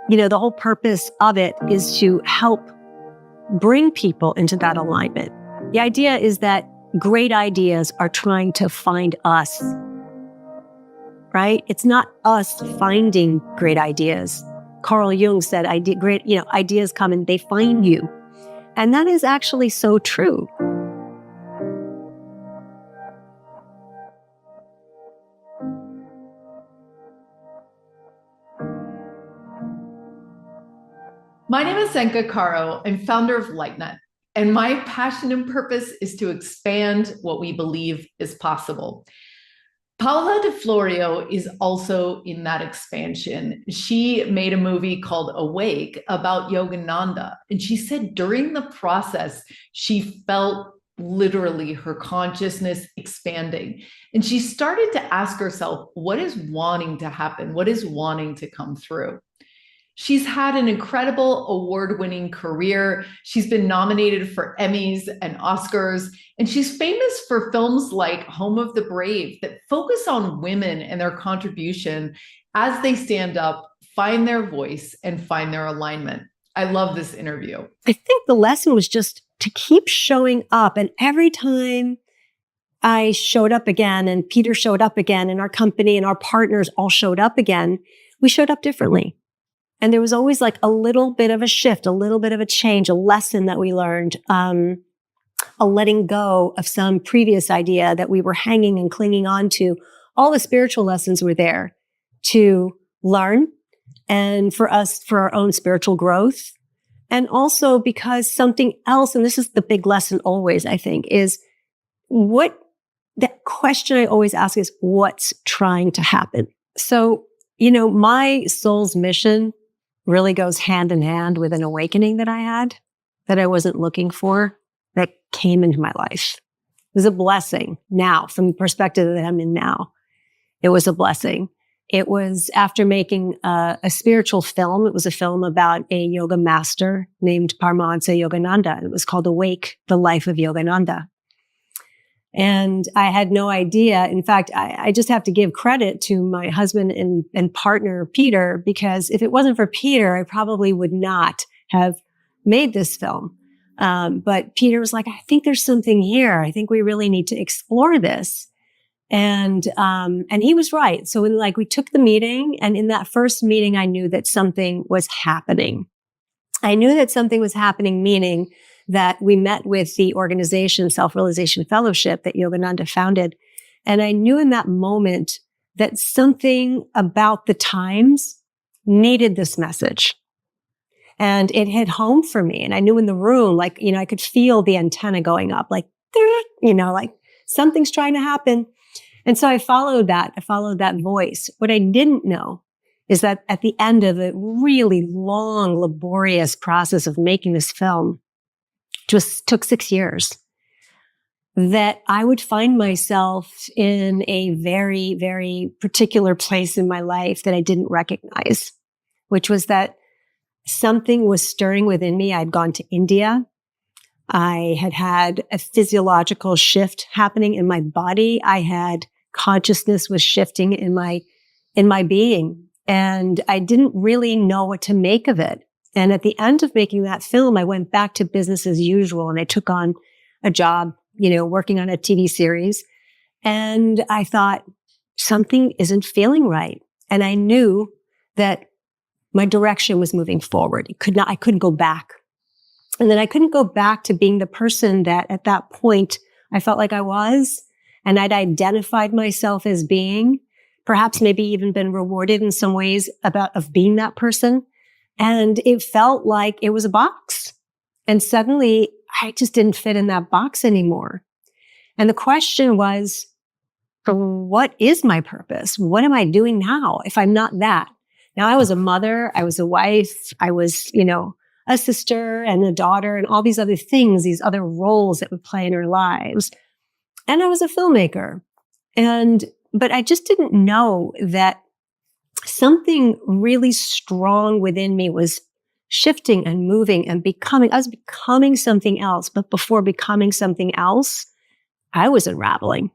the whole purpose of it is to help bring people into that alignment. The idea is that great ideas are trying to find us, right? It's not us finding great ideas. Carl Jung said, ideas come and they find you. And that is actually so true. My name is Zenka Caro. I'm founder of LightNet, and my passion and purpose is to expand what we believe is possible. Paola Di Florio is also in that expansion. She made a movie called Awake about Yogananda, and she said during the process, she felt literally her consciousness expanding. And she started to ask herself, what is wanting to happen? What is wanting to come through? She's had an incredible award-winning career. She's been nominated for Emmys and Oscars, and she's famous for films like Home of the Brave that focus on women and their contribution as they stand up, find their voice, and find their alignment. I love this interview. I think the lesson was just to keep showing up. And every time I showed up again, and Peter showed up again, and our company and our partners all showed up again, we showed up differently. And there was always like a little bit of a shift, a little bit of a change, a lesson that we learned, a letting go of some previous idea that we were hanging and clinging on to. All the spiritual lessons were there to learn, and for us, for our own spiritual growth. And also because something else, and this is the big lesson always, I think, is that question I always ask is, what's trying to happen? So, my soul's mission really goes hand in hand with an awakening that I had that I wasn't looking for, that came into my life. It was a blessing now, from the perspective that I'm in now. It was a blessing. It was after making a spiritual film. It was a film about a yoga master named Paramahansa Yogananda. It was called Awake, the Life of Yogananda. And I had no idea. In fact, I just have to give credit to my husband and partner, Peter, because if it wasn't for Peter, I probably would not have made this film. But Peter was like, I think there's something here. I think we really need to explore this. And he was right. So we took the meeting, and in that first meeting, I knew that something was happening. I knew that something was happening, meaning that we met with the organization, Self-Realization Fellowship, that Yogananda founded. And I knew in that moment that something about the times needed this message. And it hit home for me. And I knew in the room, I could feel the antenna going up, like something's trying to happen. And so I followed that voice. What I didn't know is that at the end of a really long, laborious process of making this film, just took 6 years, that I would find myself in a very, very particular place in my life that I didn't recognize, which was that something was stirring within me. I'd gone to India. I had a physiological shift happening in my body. Consciousness was shifting in my being, and I didn't really know what to make of it. And at the end of making that film, I went back to business as usual, and I took on a job, working on a TV series. And I thought, something isn't feeling right. And I knew that my direction was moving forward. I couldn't go back. And then I couldn't go back to being the person that at that point I felt like I was, and I'd identified myself as being, perhaps maybe even been rewarded in some ways of being that person. And it felt like it was a box. And suddenly I just didn't fit in that box anymore. And the question was, what is my purpose? What am I doing now if I'm not that? Now, I was a mother, I was a wife, I was, a sister and a daughter and all these other things, these other roles that would play in our lives. And I was a filmmaker. But I just didn't know that something really strong within me was shifting and moving and I was becoming something else. But before becoming something else, I was unraveling.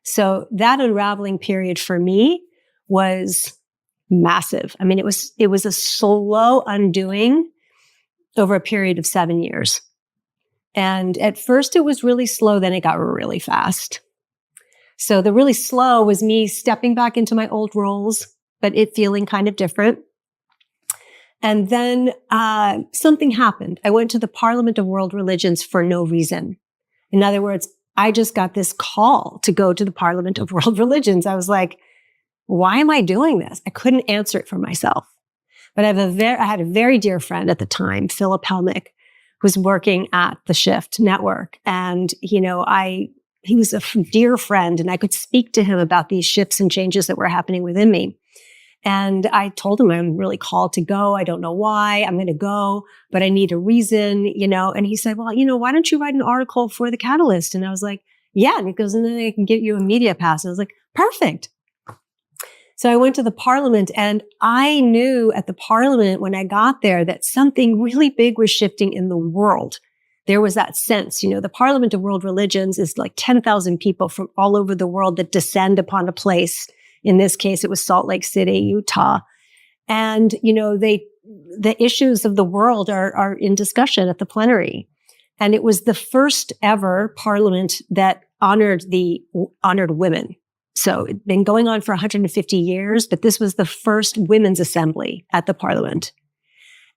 So that unraveling period for me was massive. I mean, it was a slow undoing over a period of 7 years. And at first it was really slow, then it got really fast. So the really slow was me stepping back into my old roles, but it feeling kind of different. And then something happened. I went to the Parliament of World Religions for no reason. In other words, I just got this call to go to the Parliament of World Religions. I was like, why am I doing this? I couldn't answer it for myself. But I had a very dear friend at the time, Philip Helmick, who was working at the Shift Network. And, he was a dear friend, and I could speak to him about these shifts and changes that were happening within me. And I told him I'm really called to go. I don't know why. I'm going to go, but I need a reason, And he said, well, why don't you write an article for The Catalyst? And I was like, yeah. And he goes, and then I can get you a media pass. I was like, perfect. So I went to the Parliament, and I knew at the Parliament when I got there that something really big was shifting in the world. There was that sense, the Parliament of World Religions is like 10,000 people from all over the world that descend upon a place. In this case, it was Salt Lake City, Utah. And, the issues of the world are in discussion at the plenary. And it was the first ever parliament that honored women. So it'd been going on for 150 years, but this was the first women's assembly at the Parliament.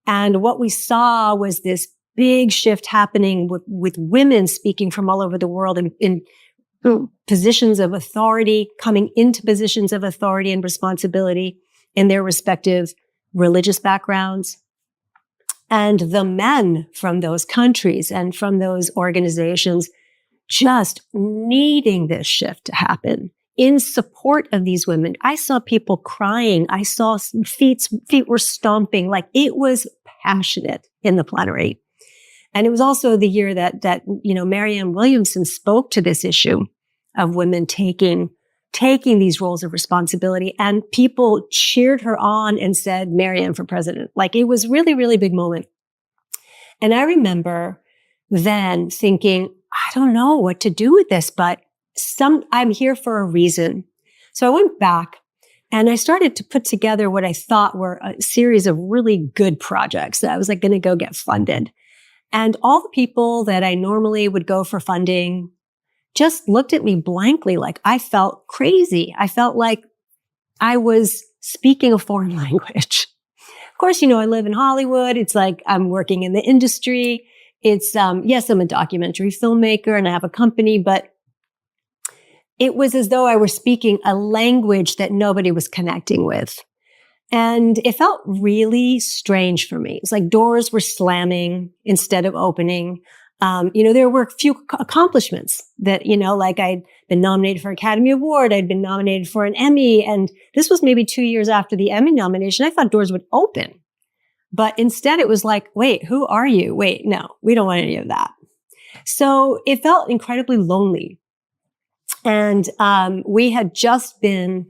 And what we saw was this big shift happening with women speaking from all over the world in positions of authority, coming into positions of authority and responsibility in their respective religious backgrounds. And the men from those countries and from those organizations just needing this shift to happen in support of these women. I saw people crying. I saw some feet were stomping. Like, it was passionate in the plenary. And it was also the year that Marianne Williamson spoke to this issue of women taking these roles of responsibility, and people cheered her on and said, Marianne for president. Like, it was really, really big moment. And I remember then thinking, I don't know what to do with this, but I'm here for a reason. So I went back and I started to put together what I thought were a series of really good projects that I was like going to go get funded. And all the people that I normally would go for funding just looked at me blankly, like I felt crazy. I felt like I was speaking a foreign language. Of course, I live in Hollywood. It's like I'm working in the industry. It's, yes, I'm a documentary filmmaker and I have a company, but it was as though I were speaking a language that nobody was connecting with. And it felt really strange for me. It's like doors were slamming instead of opening. There were a few accomplishments that, like I'd been nominated for an Academy Award. I'd been nominated for an Emmy. And this was maybe 2 years after the Emmy nomination. I thought doors would open. But instead it was like, wait, who are you? Wait, no, we don't want any of that. So it felt incredibly lonely. And we had just been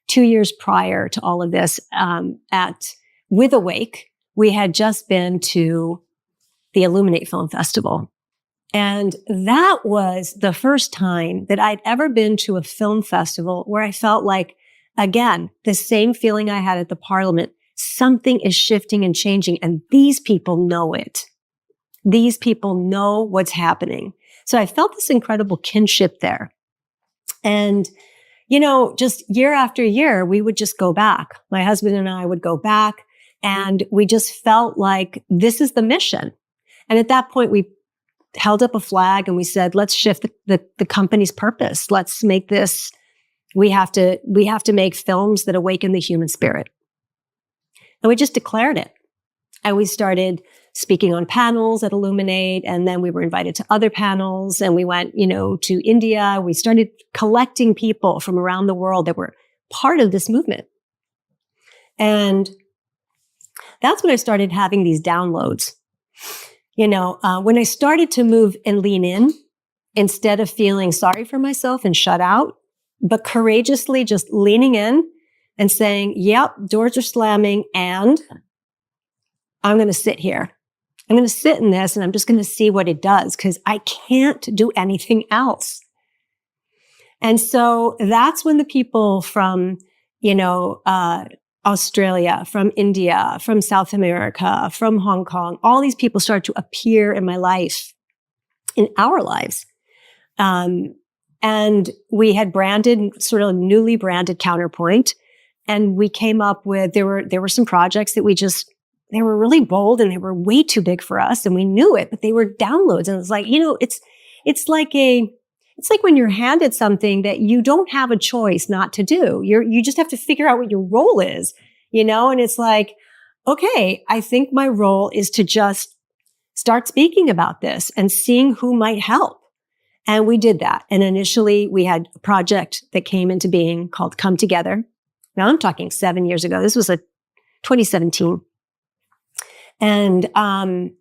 2 years prior to all of this with Awake. We had just been to the Illuminate Film Festival. And that was the first time that I'd ever been to a film festival where I felt like, again, the same feeling I had at the Parliament. Something is shifting and changing, and these people know it. These people know what's happening. So I felt this incredible kinship there. And, just year after year, we would just go back. My husband and I would go back, and we just felt like this is the mission. And at that point, we held up a flag and we said, let's shift the company's purpose. Let's make this, we have to make films that awaken the human spirit. And we just declared it. And we started speaking on panels at Illuminate. And then we were invited to other panels, and we went, to India. We started collecting people from around the world that were part of this movement. And that's when I started having these downloads. When I started to move and lean in, instead of feeling sorry for myself and shut out, but courageously just leaning in and saying, yep, doors are slamming, and I'm going to sit here. I'm going to sit in this, and I'm just going to see what it does, because I can't do anything else. And so that's when the people from, Australia, from India, from South America, from Hong Kong. All these people started to appear in my life, in our lives. And we had branded, sort of newly branded Counterpoint. And we came up with, there were some projects that they were really bold and they were way too big for us. And we knew it, but they were downloads. And it was like, it's like when you're handed something that you don't have a choice not to do. You just have to figure out what your role is, and it's like, okay, I think my role is to just start speaking about this and seeing who might help. And we did that. And initially we had a project that came into being called Come Together. Now I'm talking 7 years ago. This was 2017. And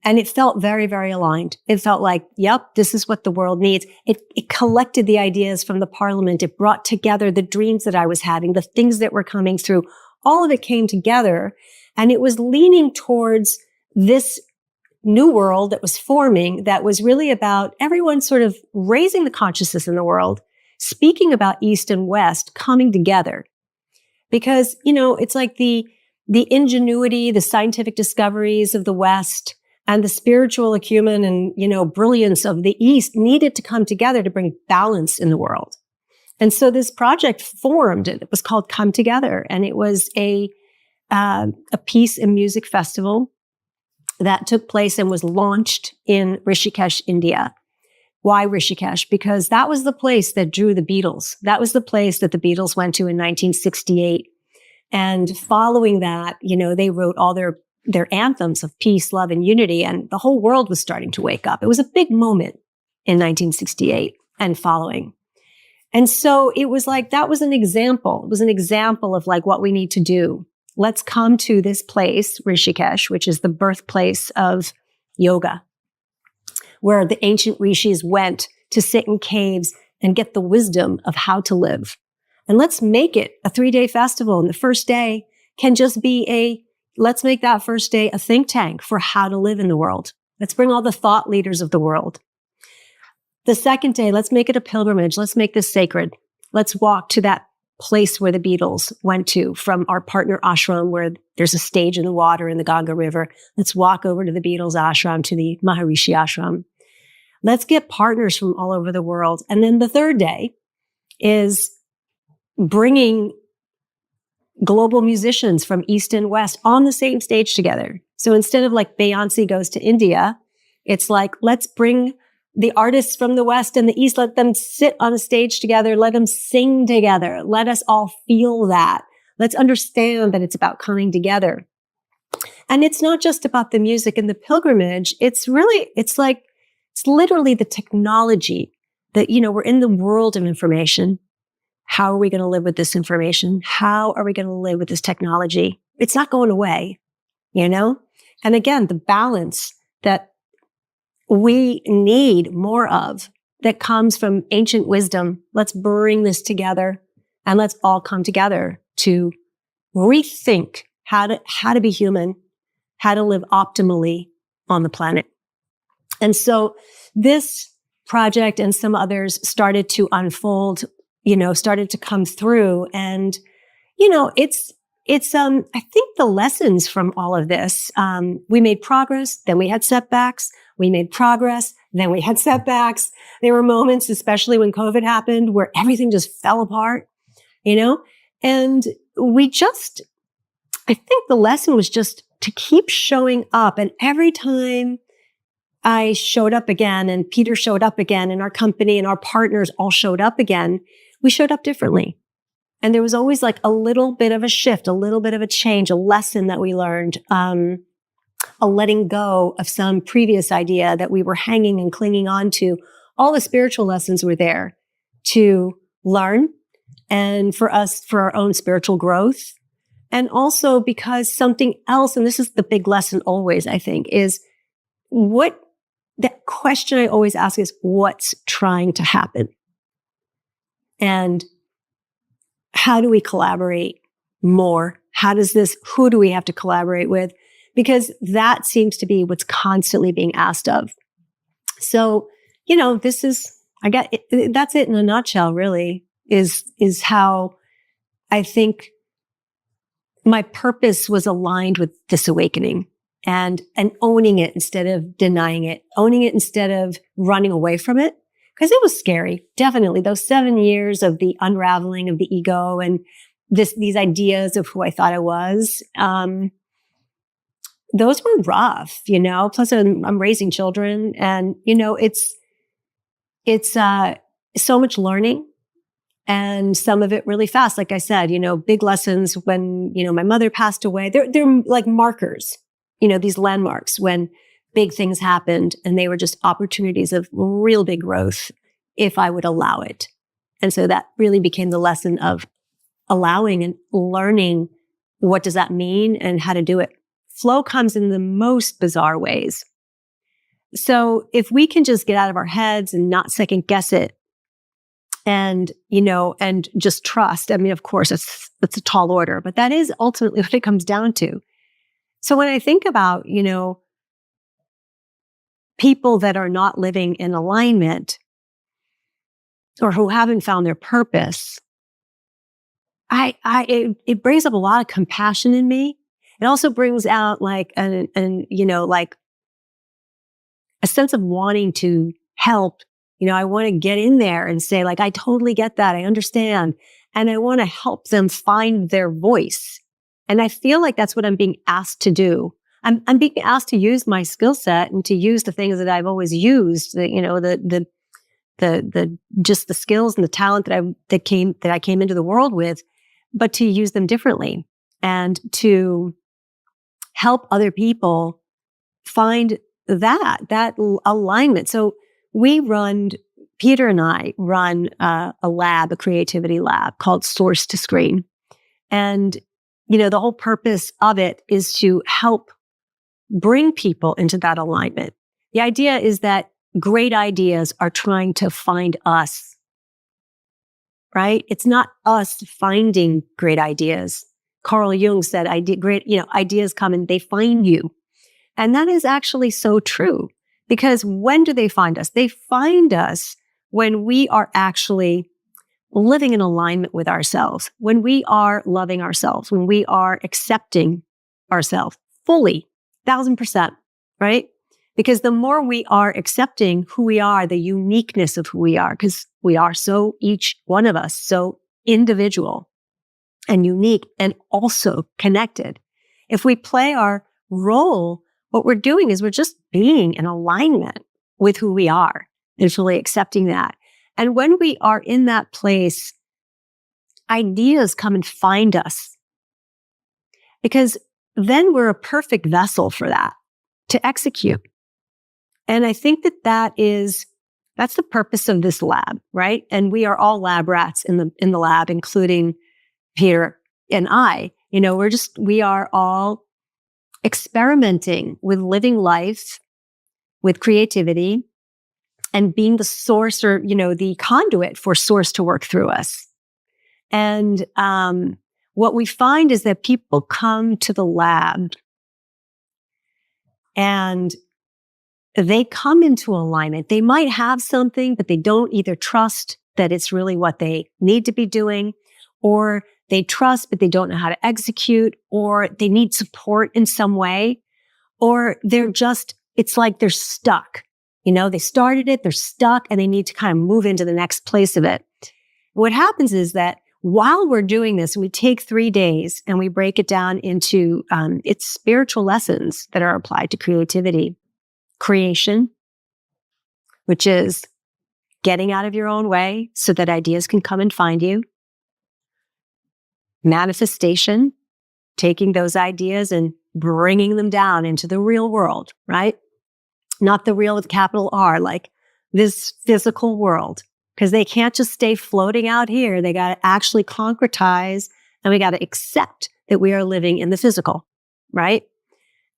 it felt very, very aligned. It felt like, yep, this is what the world needs. It collected the ideas from the parliament. It brought together the dreams that I was having, the things that were coming through. All of it came together, and it was leaning towards this new world that was forming, that was really about everyone sort of raising the consciousness in the world, speaking about East and West coming together. Because, it's like the ingenuity, the scientific discoveries of the West and the spiritual acumen and, brilliance of the East needed to come together to bring balance in the world. And so this project formed. It was called Come Together. And it was a peace and music festival that took place and was launched in Rishikesh, India. Why Rishikesh? Because that was the place that drew the Beatles. That was the place that the Beatles went to in 1968. And following that, they wrote all their anthems of peace, love, and unity. And the whole world was starting to wake up. It was a big moment in 1968 and following. And so it was like, that was an example. It was an example of like what we need to do. Let's come to this place, Rishikesh, which is the birthplace of yoga, where the ancient rishis went to sit in caves and get the wisdom of how to live. And let's make it a 3-day festival. And the first day can just be let's make that first day a think tank for how to live in the world. Let's bring all the thought leaders of the world. The second day, let's make it a pilgrimage. Let's make this sacred. Let's walk to that place where the Beatles went to from our partner ashram, where there's a stage in the water in the Ganga River. Let's walk over to the Beatles ashram, to the Maharishi ashram. Let's get partners from all over the world. And then the third day is bringing global musicians from East and West on the same stage together. So instead of like Beyonce goes to India, it's like, let's bring the artists from the West and the East, let them sit on a stage together, let them sing together. Let us all feel that. Let's understand that it's about coming together. And it's not just about the music and the pilgrimage. It's literally the technology that, we're in the world of information. How are we going to live with this information? How are we going to live with this technology? It's not going away, And again, the balance that we need more of that comes from ancient wisdom. Let's bring this together and let's all come together to rethink how to be human, how to live optimally on the planet. And so this project and some others started to unfold, started to come through. And, I think the lessons from all of this, we made progress, then we had setbacks. We made progress, then we had setbacks. There were moments, especially when COVID happened, where everything just fell apart, and I think the lesson was just to keep showing up. And every time I showed up again and Peter showed up again and our company and our partners all showed up again, we showed up differently. And there was always like a little bit of a shift, a little bit of a change, a lesson that we learned, a letting go of some previous idea that we were hanging and clinging on to. All the spiritual lessons were there to learn and for us, for our own spiritual growth. And also because something else, and this is the big lesson always, I think, is that question I always ask is, what's trying to happen? And how do we collaborate more? Who do we have to collaborate with? Because that seems to be what's constantly being asked of. So, that's it in a nutshell, really, is how I think my purpose was aligned with this awakening and owning it instead of denying it, owning it instead of running away from it. Because it was scary. Definitely. Those 7 years of the unraveling of the ego and these ideas of who I thought I was, those were rough, plus I'm raising children and, it's so much learning and some of it really fast. Like I said, big lessons when, my mother passed away. They're like markers, these landmarks when big things happened and they were just opportunities of real big growth if I would allow it. And so that really became the lesson of allowing and learning what does that mean and how to do it. Flow comes in the most bizarre ways. So if we can just get out of our heads and not second guess it and, and just trust, I mean, of course, it's a tall order, but that is ultimately what it comes down to. So when I think about, people that are not living in alignment or who haven't found their purpose, it brings up a lot of compassion in me. It also brings out like like a sense of wanting to help. I want to get in there and say like, I totally get that. I understand. And I want to help them find their voice. And I feel like that's what I'm being asked to do. I'm being asked to use my skill set and to use the things that I've always used, the just the skills and the talent that I came into the world with, but to use them differently and to help other people find that alignment. So Peter and I run a creativity lab called Source to Screen. And, the whole purpose of it is to help bring people into that alignment. The idea is that great ideas are trying to find us, right? It's not us finding great ideas. Carl Jung said, ideas come and they find you. And that is actually so true because when do they find us? They find us when we are actually living in alignment with ourselves, when we are loving ourselves, when we are accepting ourselves fully, 1,000%, right? Because the more we are accepting who we are, the uniqueness of who we are, because we are so, each one of us, so individual and unique and also connected. If we play our role, what we're doing is we're just being in alignment with who we are. It's really accepting that. And when we are in that place, ideas come and find us because then we're a perfect vessel for that to execute. And I think that's the purpose of this lab, right? And we are all lab rats in the lab, including Peter and I. We are all experimenting with living life with creativity and being the source or, the conduit for source to work through us. And what we find is that people come to the lab and they come into alignment. They might have something, but they don't either trust that it's really what they need to be doing, or they trust, but they don't know how to execute, or they need support in some way, or it's like they're stuck. They started it, they're stuck, and they need to kind of move into the next place of it. What happens is that while we're doing this, we take 3 days and we break it down into its spiritual lessons that are applied to creativity. Creation, which is getting out of your own way so that ideas can come and find you. Manifestation, taking those ideas and bringing them down into the real world, right? Not the real with capital R, like this physical world, because they can't just stay floating out here. They got to actually concretize, and we got to accept that we are living in the physical, right?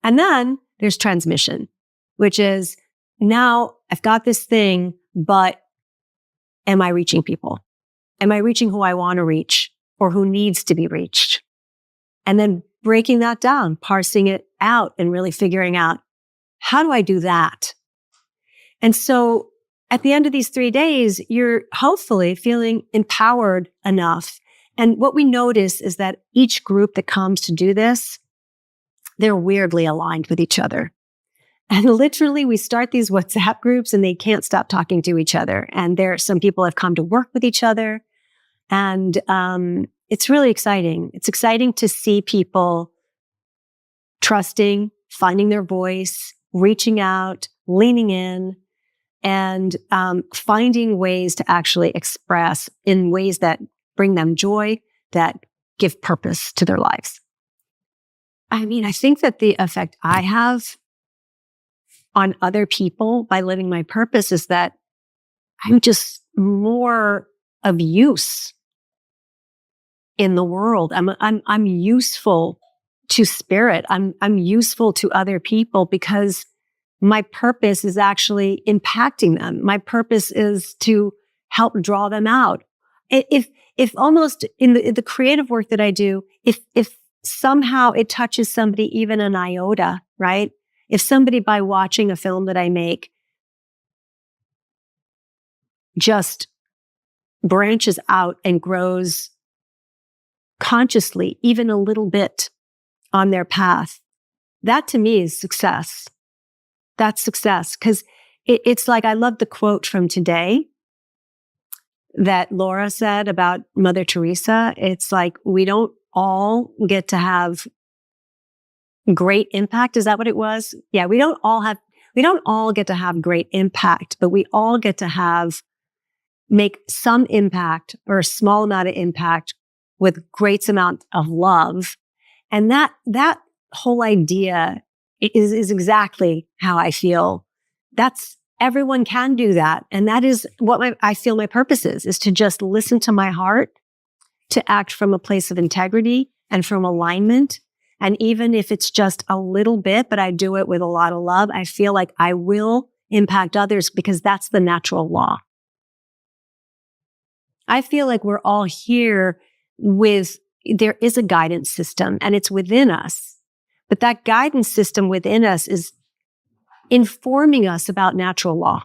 And then there's transmission, which is now I've got this thing, but am I reaching people? Am I reaching who I want to reach or who needs to be reached? And then breaking that down, parsing it out and really figuring out, how do I do that? And so at the end of these 3 days, you're hopefully feeling empowered enough And what we notice is that each group that comes to do this, they're weirdly aligned with each other. And literally, we start these WhatsApp groups and they can't stop talking to each other. And some people have come to work with each other. And it's really exciting. It's exciting to see people trusting, finding their voice, reaching out, leaning in, and finding ways to actually express in ways that bring them joy, that give purpose to their lives. I mean, I think that the effect I have on other people by living my purpose is that I'm just more of use in the world. I'm useful to spirit. I'm useful to other people because my purpose is actually impacting them. My purpose is to help draw them out. If almost in the creative work that I do, if somehow it touches somebody even an iota, right? If somebody by watching a film that I make just branches out and grows consciously, even a little bit on their path, that to me is success. That's success. Because it's like, I love the quote from today that Laura said about Mother Teresa. It's like, we don't all get to have great impact. Is that what it was? Yeah, we don't all get to have great impact, but we all get to make some impact or a small amount of impact with great amount of love. And that whole idea is exactly how I feel. Everyone can do that. And that is what I feel my purpose is to just listen to my heart, to act from a place of integrity and from alignment. And even if it's just a little bit, but I do it with a lot of love, I feel like I will impact others because that's the natural law. I feel like we're all here there is a guidance system and it's within us. But that guidance system within us is informing us about natural law.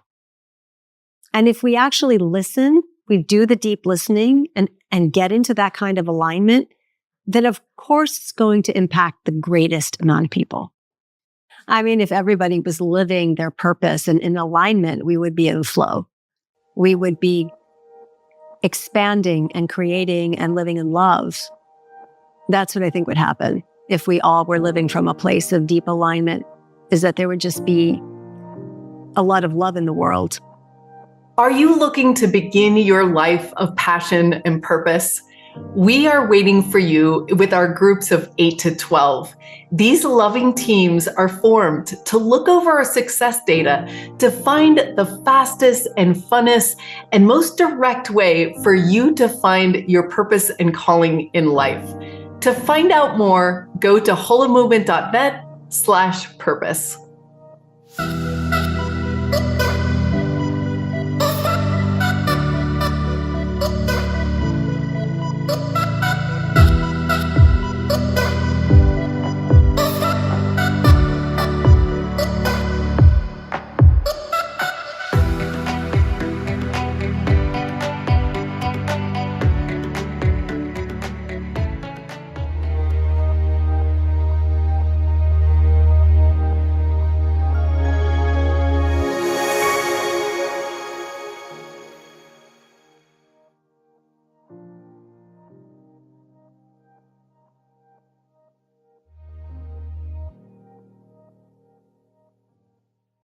And if we actually listen, we do the deep listening and get into that kind of alignment, then of course it's going to impact the greatest amount of people. I mean, if everybody was living their purpose and in alignment, we would be in flow. We would be expanding and creating and living in love. That's what I think would happen if we all were living from a place of deep alignment, is that there would just be a lot of love in the world. Are you looking to begin your life of passion and purpose? We are waiting for you with our groups of 8 to 12. These loving teams are formed to look over our success data to find the fastest and funnest and most direct way for you to find your purpose and calling in life. To find out more, go to holomovement.net/purpose.